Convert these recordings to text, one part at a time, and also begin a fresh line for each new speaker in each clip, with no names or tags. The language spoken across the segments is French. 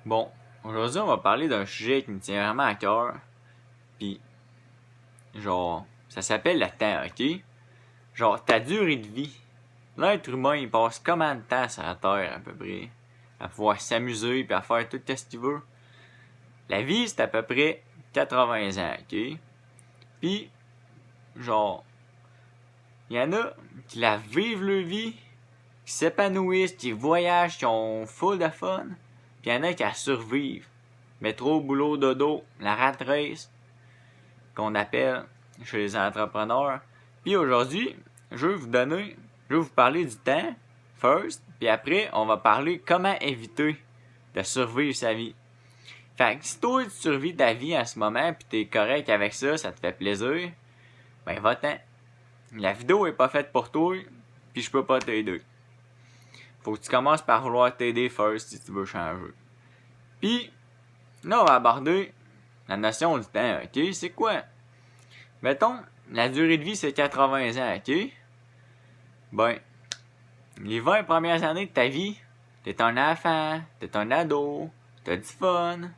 Bon, aujourd'hui on va parler d'un sujet qui me tient vraiment à cœur. Puis, genre, ça s'appelle le temps, ok? Genre, ta durée de vie. L'être humain, il passe combien de temps sur la Terre, à peu près? À pouvoir s'amuser puis à faire tout ce qu'il veut. La vie, c'est à peu près 80 ans, ok? Puis, genre, il y en a qui la vivent leur vie, qui s'épanouissent, qui voyagent, qui ont full de fun. Puis il y en a qui la survivent. Métro, boulot, dodo, la rat race, qu'on appelle chez les entrepreneurs. Puis aujourd'hui, je vais vous parler du temps, first, puis après, on va parler comment éviter de survivre sa vie. Fait que si toi, tu survis ta vie en ce moment, puis t'es correct avec ça, ça te fait plaisir, ben va-t'en. La vidéo est pas faite pour toi, puis je peux pas t'aider. Faut que tu commences par vouloir t'aider first si tu veux changer. Puis, là, on va aborder la notion du temps, ok? C'est quoi? Mettons, la durée de vie, c'est 80 ans, ok? Ben, les 20 premières années de ta vie, t'es un enfant, t'es un ado, t'as du fun,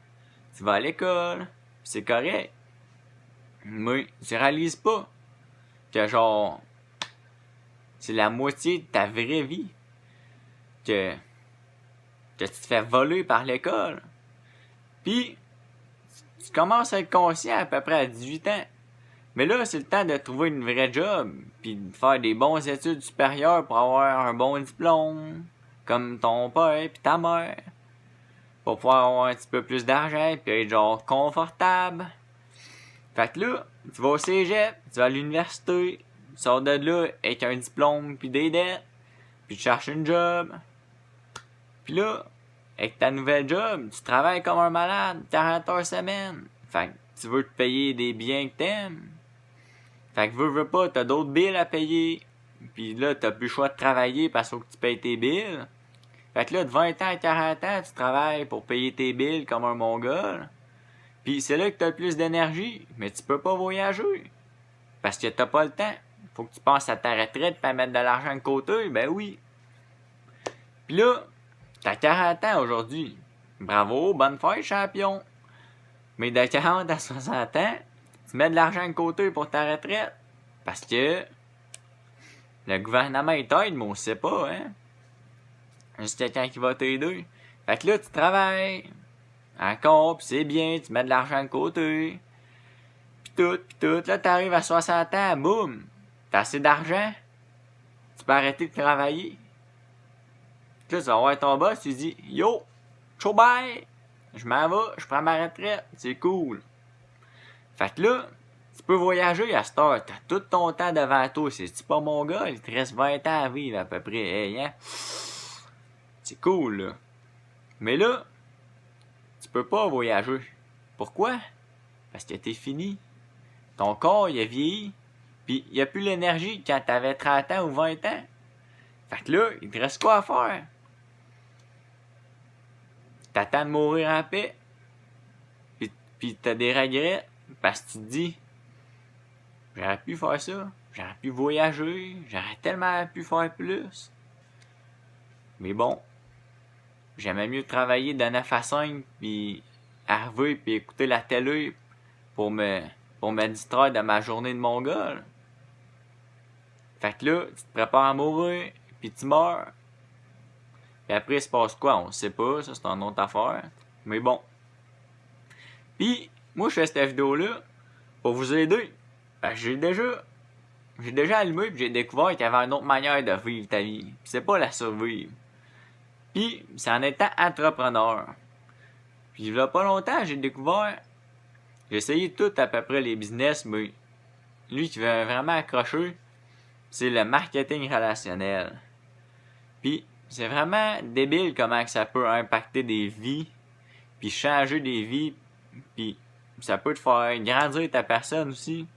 tu vas à l'école, c'est correct. Mais tu réalises pas que genre, c'est la moitié de ta vraie vie. Que tu te fais voler par l'école. Puis, tu commences à être conscient à peu près à 18 ans. Mais là, c'est le temps de trouver une vraie job, puis de faire des bonnes études supérieures pour avoir un bon diplôme, comme ton père puis ta mère, pour pouvoir avoir un petit peu plus d'argent, puis être genre confortable. Fait que là, tu vas au cégep, tu vas à l'université, tu sors de là avec un diplôme puis des dettes, puis tu cherches une job. Puis là, avec ta nouvelle job, tu travailles comme un malade, 40 heures semaine. Fait que tu veux te payer des biens que t'aimes. Fait que veux pas, t'as d'autres billes à payer. Puis là, t'as plus le choix de travailler parce qu'il faut que tu payes tes billes. Fait que là, de 20 ans à 40 ans, tu travailles pour payer tes billes comme un mongol. Puis c'est là que t'as le plus d'énergie, mais tu peux pas voyager. Parce que t'as pas le temps. Faut que tu penses à ta retraite pour mettre de l'argent de côté, ben oui. Puis là, t'as 40 ans aujourd'hui. Bravo, bonne fête, champion. Mais de 40 à 60 ans, tu mets de l'argent de côté pour ta retraite. Parce que le gouvernement t'aide, mais on sait pas, hein. Juste quelqu'un qui va t'aider. Fait que là, tu travailles. Encore, pis c'est bien, tu mets de l'argent de côté. Pis tout. Là, t'arrives à 60 ans, boum. T'as assez d'argent. Tu peux arrêter de travailler. Là, tu vas voir ton boss, tu dis, yo, ciao bye. Je m'en vais, je prends ma retraite. C'est cool. Fait que là, tu peux voyager à cette heure. T'as tout ton temps devant toi. C'est-tu pas mon gars? Il te reste 20 ans à vivre à peu près. Hey, hein? C'est cool, là. Mais là, tu peux pas voyager. Pourquoi? Parce que t'es fini. Ton corps, il a vieilli. Pis il y a plus l'énergie quand t'avais 30 ans ou 20 ans. Fait que là, il te reste quoi à faire? T'attends de mourir en paix. Pis t'as des regrets. Parce que tu te dis, j'aurais pu faire ça. J'aurais pu voyager. J'aurais tellement pu faire plus. Mais bon, j'aimais mieux travailler de 9 à 5 puis arriver puis écouter la télé pour me distraire de ma journée de mongol. Fait que là, tu te prépares à mourir puis tu meurs. Puis après, il se passe quoi? On sait pas, ça c'est une autre affaire. Mais bon. Puis, moi je fais cette vidéo-là pour vous aider. J'ai déjà allumé puis j'ai découvert qu'il y avait une autre manière de vivre ta vie. Puis c'est pas la survivre. Puis, c'est en étant entrepreneur. Puis, il y a pas longtemps, j'ai essayé tout à peu près les business, mais lui qui veut vraiment accrocher, c'est le marketing relationnel. Puis, c'est vraiment débile comment que ça peut impacter des vies, puis changer des vies, puis ça peut te faire grandir ta personne aussi.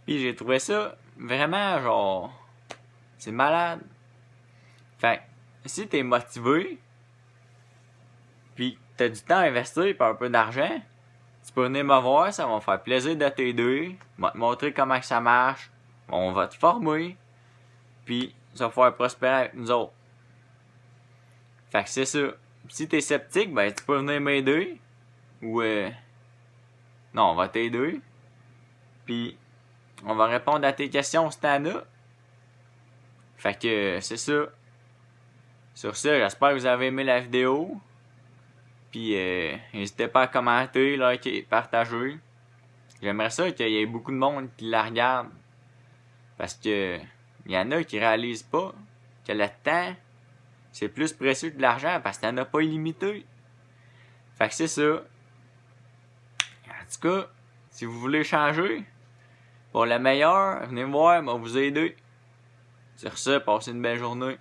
Puis, j'ai trouvé ça vraiment genre, c'est malade. Fait si t'es motivé, pis t'as du temps à investir pis un peu d'argent, tu peux venir me voir, ça va me faire plaisir de t'aider, je vais te montrer comment que ça marche, on va te former, pis ça va faire prospérer avec nous autres. Fait que c'est ça. si t'es sceptique, ben tu peux venir m'aider. Ou non, on va t'aider. Puis on va répondre à tes questions stand-up. Fait que c'est ça. Sur ça, j'espère que vous avez aimé la vidéo. Puis n'hésitez pas à commenter, liker, partager. J'aimerais ça qu'il y ait beaucoup de monde qui la regarde. Parce que il y en a qui réalisent pas que le temps, c'est plus précieux que de l'argent parce que t'en as pas illimité. Fait que c'est ça. En tout cas, si vous voulez changer pour le meilleur, venez me voir, moi vous aider. Sur ça, passez une belle journée.